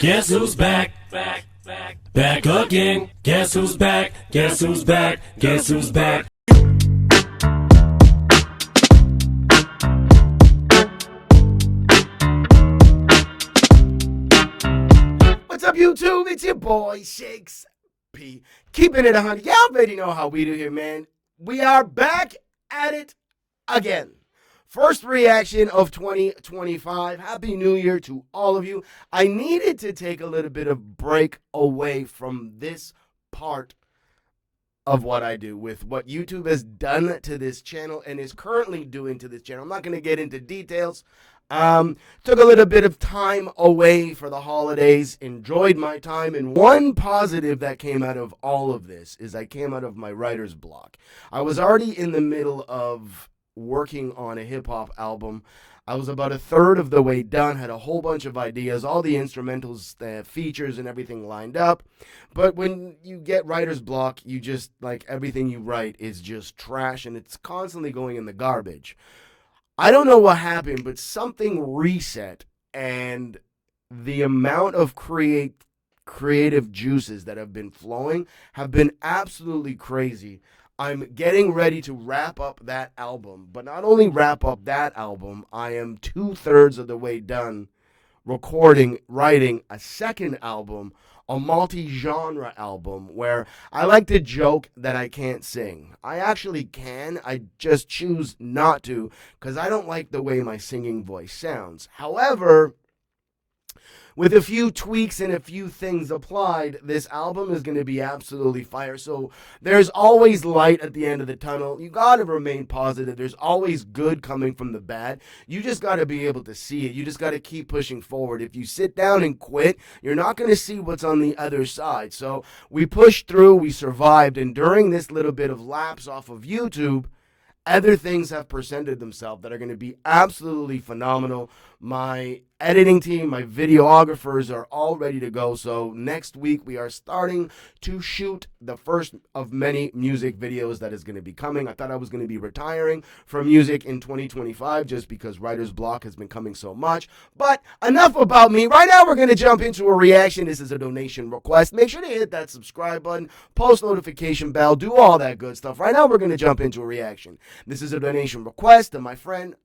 Guess who's back? Back again. Guess who's back? Guess who's back? Guess who's back? What's up, YouTube? It's your boy, Shakes P. Keeping it 100. Y'all already know how we do here, man. We are back at it again. First reaction of 2025. Happy New Year to all of you. I needed to take a little bit of break away from this part of what I do with what YouTube has done to this channel and is currently doing to this channel. I'm not going to get into details. Took a little bit of time away for the holidays, enjoyed my time, and one positive that came out of all of this is I came out of my writer's block. I was already in the middle of working on a hip-hop album. I was about a third of the way done, had a whole bunch of ideas, all the instrumentals, the features, and everything lined up. But when you get writer's block, you just, like, everything you write is just trash, and it's constantly going in the garbage. I don't know what happened, but something reset, and the amount of creative juices that have been flowing have been absolutely crazy. I'm getting ready to wrap up that album, but not only wrap up that album, I am 2/3 of the way done writing a second album, a multi-genre album where I like to joke that I can't sing. I actually can, I just choose not to because I don't like the way my singing voice sounds. However, with a few tweaks and a few things applied, this album is going to be absolutely fire. So there's always light at the end of the tunnel. You got to remain positive. There's always good coming from the bad. You just got to be able to see it. You just got to keep pushing forward. If you sit down and quit, you're not going to see what's on the other side. So we pushed through, we survived, and during this little bit of lapse off of YouTube, other things have presented themselves that are going to be absolutely phenomenal. My editing team, my videographers are all ready to go. So next week we are starting to shoot the first of many music videos that is going to be coming. I thought I was going to be retiring from music in 2025 just because writer's block has been coming so much. But enough about me. Right now we're going to jump into a reaction. This is a donation request. Make sure to hit that subscribe button, post notification bell, do all that good stuff. Right now we're going to jump into a reaction. This is a donation request, and my friend,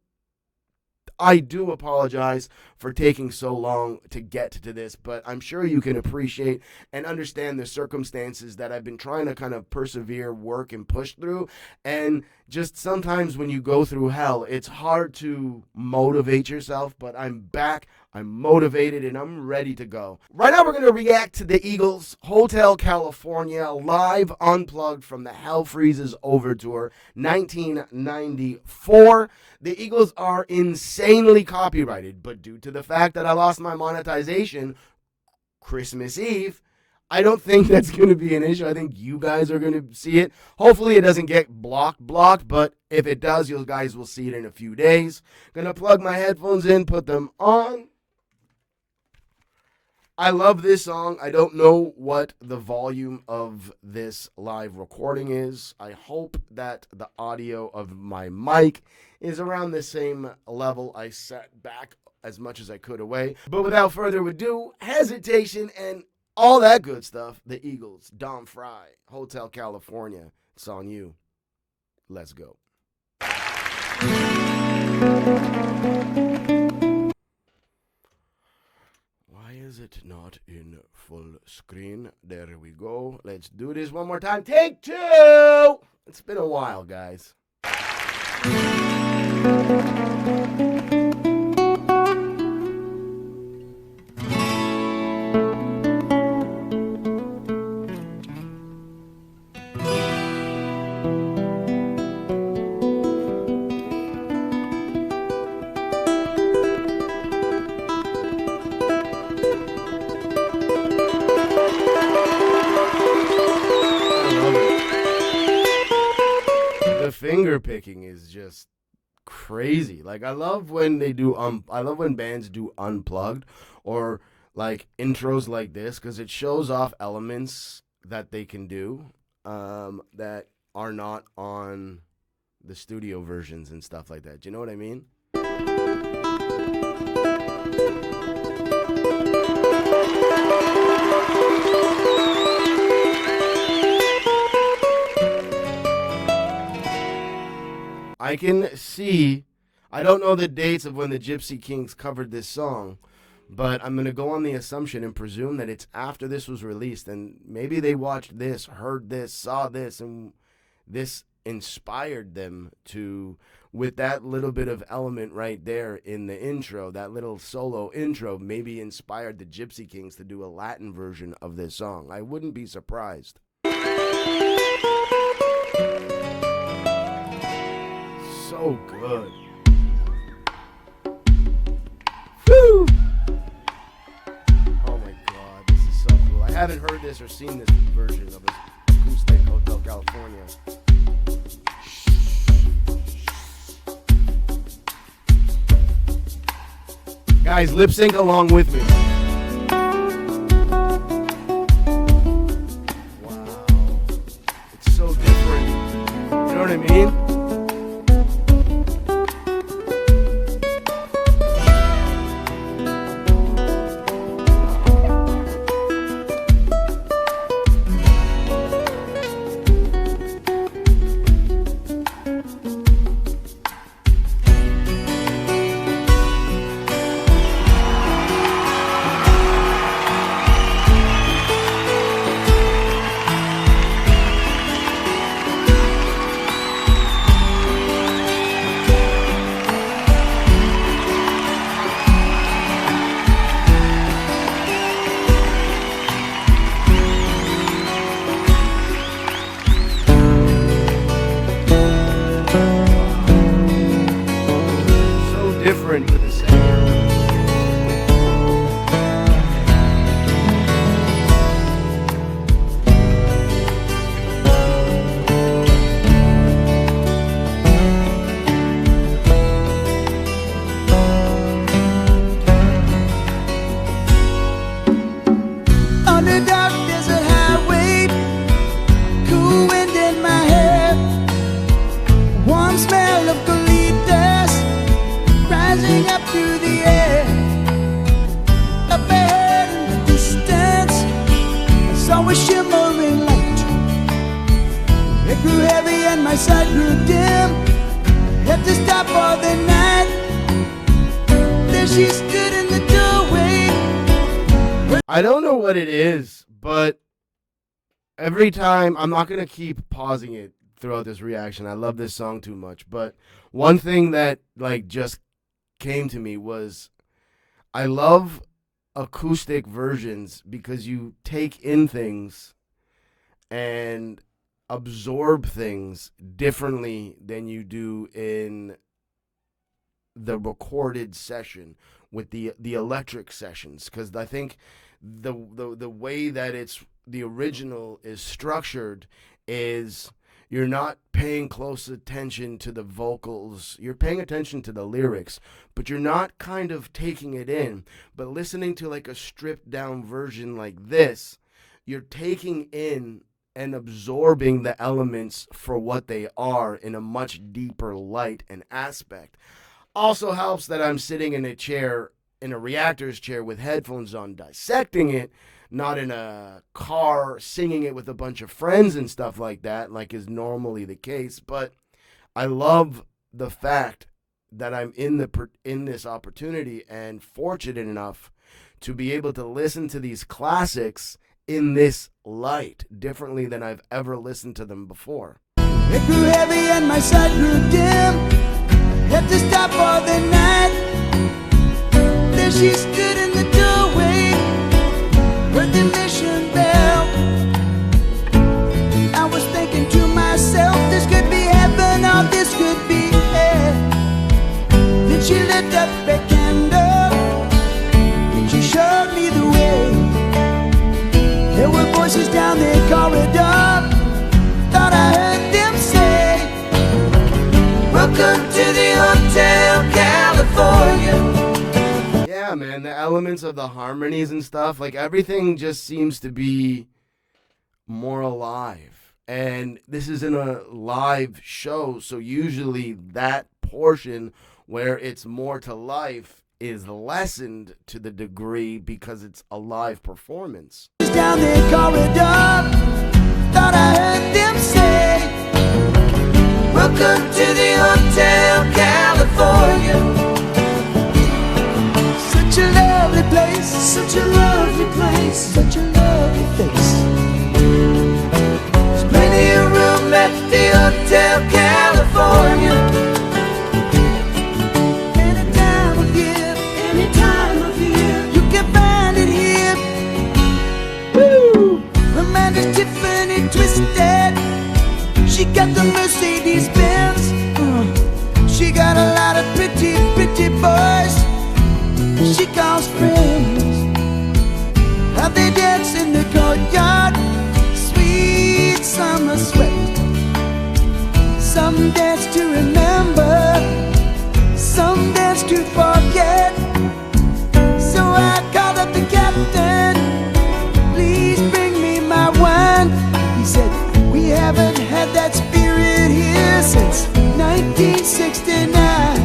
I do apologize for taking so long to get to this, but I'm sure you can appreciate and understand the circumstances that I've been trying to kind of persevere, work, and push through. And just sometimes when you go through hell, it's hard to motivate yourself, but I'm back. I'm motivated and I'm ready to go. Right now, we're going to react to the Eagles' Hotel California live unplugged from the Hell Freezes Over Tour 1994. The Eagles are insanely copyrighted, but due to the fact that I lost my monetization Christmas Eve, I don't think that's going to be an issue. I think you guys are going to see it. Hopefully it doesn't get blocked, but if it does, you guys will see it in a few days. Going to plug my headphones in, put them on. I love this song. I don't know what the volume of this live recording is. I hope that the audio of my mic is around the same level. I sat back as much as I could away. But without further ado, hesitation, and all that good stuff, the Eagles, Don Fry, Hotel California. It's on you. Let's go. Why is it not in full screen? There we go. Let's do this one more time. Take two. It's been a while, guys. The finger picking is just crazy. Like, I love when they do I love when bands do unplugged or like intros like this, because it shows off elements that they can do that are not on the studio versions and stuff like that. Do you know what I mean? I can see, I don't know the dates of when the Gypsy Kings covered this song, but I'm going to go on the assumption and presume that it's after this was released, and maybe they watched this, heard this, saw this, and this inspired them to, with that little bit of element right there in the intro, that little solo intro, maybe inspired the Gypsy Kings to do a Latin version of this song. I wouldn't be surprised. So good. Woo! Oh my God, this is so cool. I haven't heard this or seen this version of Acoustic Hotel California. Guys, lip sync along with me. Wow. It's so different. You know what I mean? Different with the second. On the dark desert highway, cool wind in my hair, warm smell of colitas rising up through the air. Up ahead in the distance, I saw a shimmering light. It grew heavy and my sight grew dim. Had to stop for the night. There she stood in the doorway. I don't know what it is, but every time, I'm not going to keep pausing it throughout this reaction. I love this song too much. But one thing that just came to me was, I love acoustic versions because you take in things and absorb things differently than you do in the recorded session with the electric sessions, because I think the way that the original is structured is you're not paying close attention to the vocals. You're paying attention to the lyrics, but you're not kind of taking it in. But listening to like a stripped down version like this, you're taking in and absorbing the elements for what they are in a much deeper light and aspect. Also helps that I'm sitting in a chair, in a reactor's chair with headphones on, dissecting it, not in a car singing it with a bunch of friends and stuff like that, like is normally the case. But I love the fact that I'm in this opportunity and fortunate enough to be able to listen to these classics in this light differently than I've ever listened to them before. It grew heavy and my sight grew dim. Had to stop for the night. There she stood in the doorway, heard the mission bell. I was thinking to myself, this could be heaven or this could be hell. Then she lit up a candle and she showed me the way. There were voices down the corridor, thought I heard them say, welcome to the Hotel California. Yeah, man, the elements of the harmonies and stuff, like everything just seems to be more alive. And this is in a live show, so usually that portion where it's more to life is lessened to the degree because it's a live performance. Down the corridor, thought I heard them say, Welcome to the Hotel California. Such a lovely place, such a lovely place, such a lovely face. There's plenty of room at the Hotel California. Any time of year, you can find it here. Woo! Romantic Tiffany twisted. She got the Mercedes Benz. She got a lot of pretty, pretty boys she calls friends. How they dance in the courtyard, sweet summer sweat. Some dance to remember, some dance to forget. So I called up the captain, please bring me my wine. He said, we haven't had that spirit here since 1969.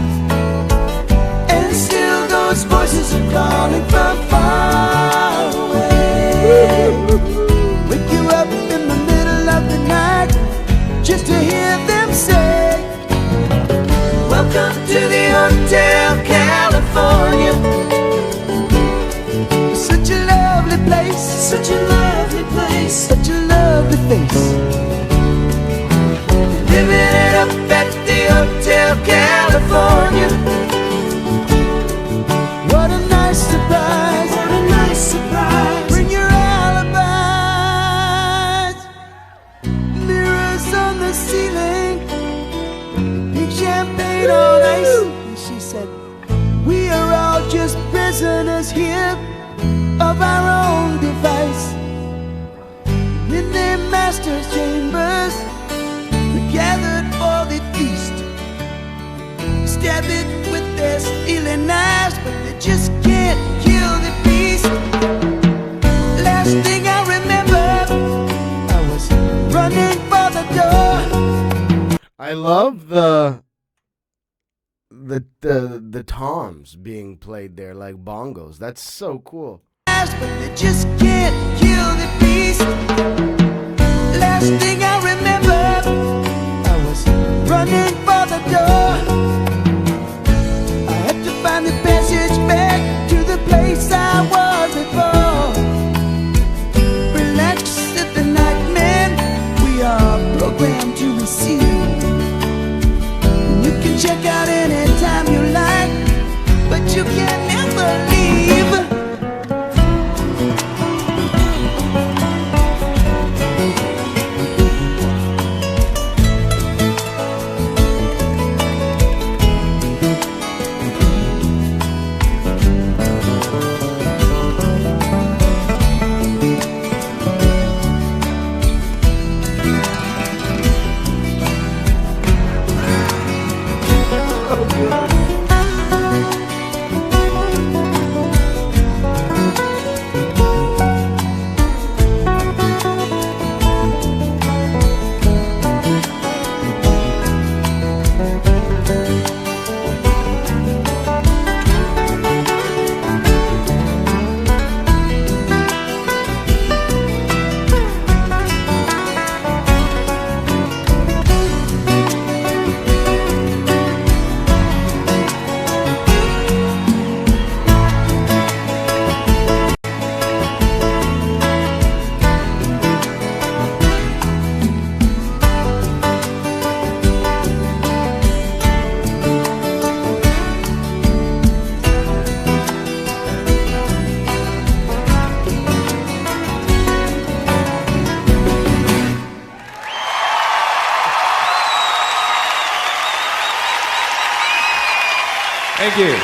And still those voices are calling from far away. Wake you up in the middle of the night just to hear them say, welcome to the Hotel California. Such a lovely place, such a lovely place, such a lovely face. Living it up at the Hotel California. What a nice surprise, what a nice surprise. Bring your alibis. Mirrors on the ceiling, pink champagne on ice. And she said, we are all just prisoners here of our own device. In their master's chambers, gathered for the feast. Stab it with their stealing knives, but they just can't kill the beast. Last thing I remember, I was running for the door. I love the toms being played there like bongos. That's so cool. But they just can't kill the beast. Last thing I remember, running for the door. I had to find the passage back to the place I was before. Relax at the night, man. We are programmed to receive. And you can check out anytime you like, but you can never leave. Thank you.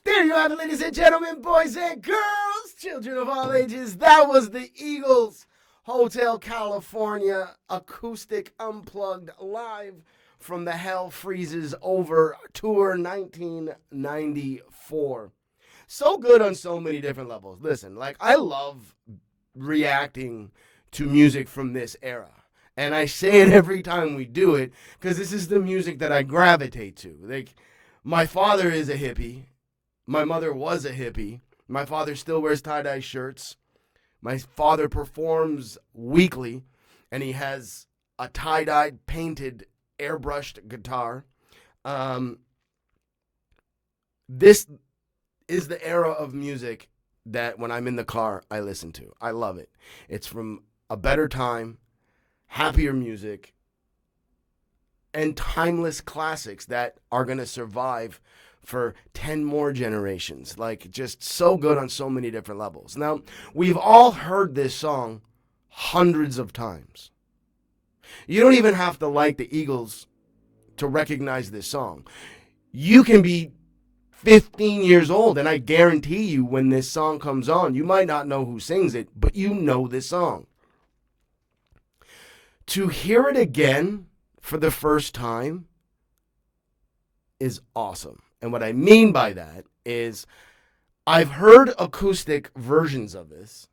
There you have it, ladies and gentlemen, boys and girls, children of all ages. That was the Eagles Hotel California Acoustic Unplugged live from the Hell Freezes Over Tour 1994. So good on so many different levels. Listen, like, I love reacting to music from this era. And I say it every time we do it because this is the music that I gravitate to. Like, my father is a hippie. My mother was a hippie. My father still wears tie-dye shirts. My father performs weekly, and he has a tie-dyed, painted, airbrushed guitar. This is the era of music that when I'm in the car, I listen to. I love it. It's from a better time, happier music, and timeless classics that are going to survive for 10 more generations. Like, just so good on so many different levels. Now, we've all heard this song hundreds of times. You don't even have to like the Eagles to recognize this song. You can be 15 years old, and I guarantee you when this song comes on, you might not know who sings it, but you know this song. To hear it again for the first time is awesome. And what I mean by that is I've heard acoustic versions of this,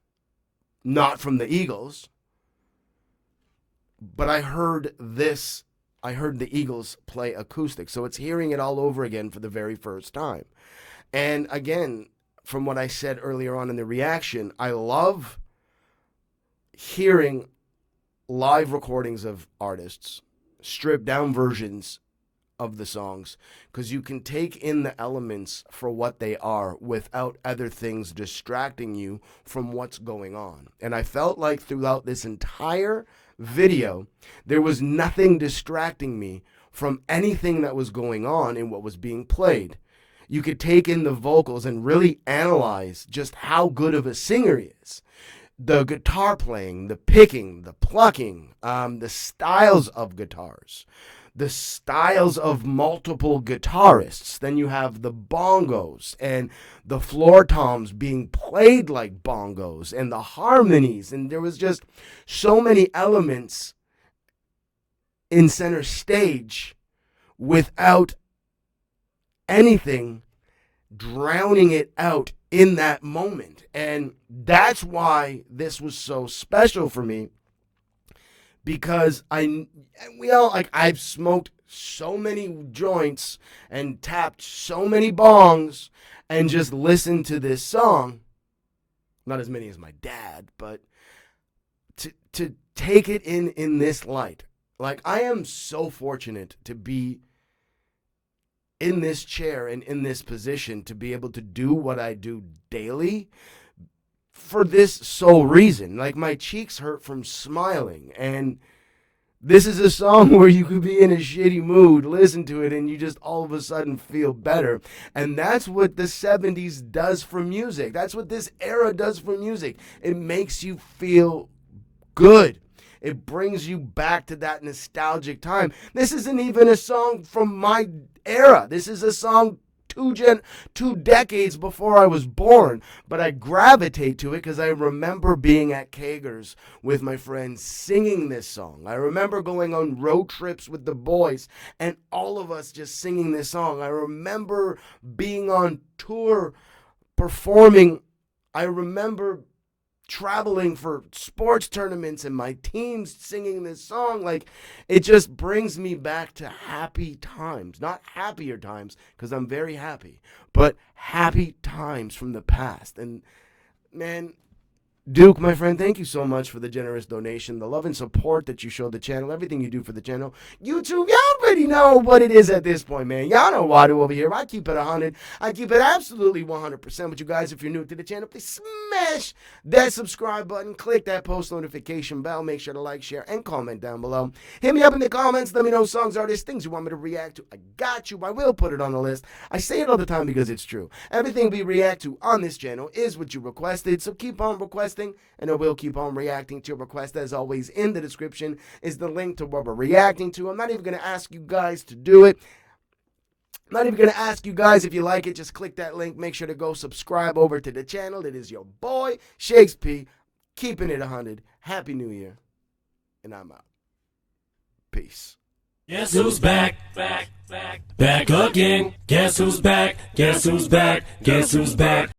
not from the Eagles, but I heard the Eagles play acoustic. So it's hearing it all over again for the very first time. And again, from what I said earlier on in the reaction, I love hearing live recordings of artists, stripped down versions of the songs, because you can take in the elements for what they are without other things distracting you from what's going on. And I felt like throughout this entire video, there was nothing distracting me from anything that was going on in what was being played. You could take in the vocals and really analyze just how good of a singer he is. The guitar playing, the picking, the plucking, the styles of guitars, the styles of multiple guitarists. Then you have the bongos and the floor toms being played like bongos and the harmonies. And there was just so many elements in center stage without anything drowning it out in that moment. And that's why this was so special for me, because I've smoked so many joints and tapped so many bongs and just listened to this song. Not as many as my dad, but to take it in this light. Like, I am so fortunate to be in this chair and in this position to be able to do what I do daily for this sole reason. Like, my cheeks hurt from smiling, and this is a song where you could be in a shitty mood, listen to it, and you just all of a sudden feel better. And that's what the 70s does for music. That's what this era does for music. It makes you feel good. It brings you back to that nostalgic time. This isn't even a song from my era. This is a song two decades before I was born. But I gravitate to it because I remember being at Kager's with my friends singing this song. I remember going on road trips with the boys and all of us just singing this song. I remember being on tour performing. I remember traveling for sports tournaments and my teams singing this song. Like, it just brings me back to happy times. Not happier times, because I'm very happy, but happy times from the past. And man, Duke, my friend, thank you so much for the generous donation, the love and support that you show the channel, everything you do for the channel. YouTube, y'all already know what it is at this point, man. Y'all know what I do over here. I keep it 100. I keep it absolutely 100% with you guys. If you're new to the channel, please smash that subscribe button. Click that post notification bell. Make sure to like, share, and comment down below. Hit me up in the comments. Let me know songs, artists, things you want me to react to. I got you. I will put it on the list. I say it all the time because it's true. Everything we react to on this channel is what you requested, so keep on requesting, and I will keep on reacting to your request. As always, in the description is the link to what we're reacting to. I'm not even going to ask you guys to do it. I'm not even going to ask you guys if you like it. Just click that link. Make sure to go subscribe over to the channel. It is your boy, Shakespeare, keeping it 100. Happy New Year. And I'm out. Peace. Guess who's back? Back again. Guess who's back? Guess who's back? Guess who's back?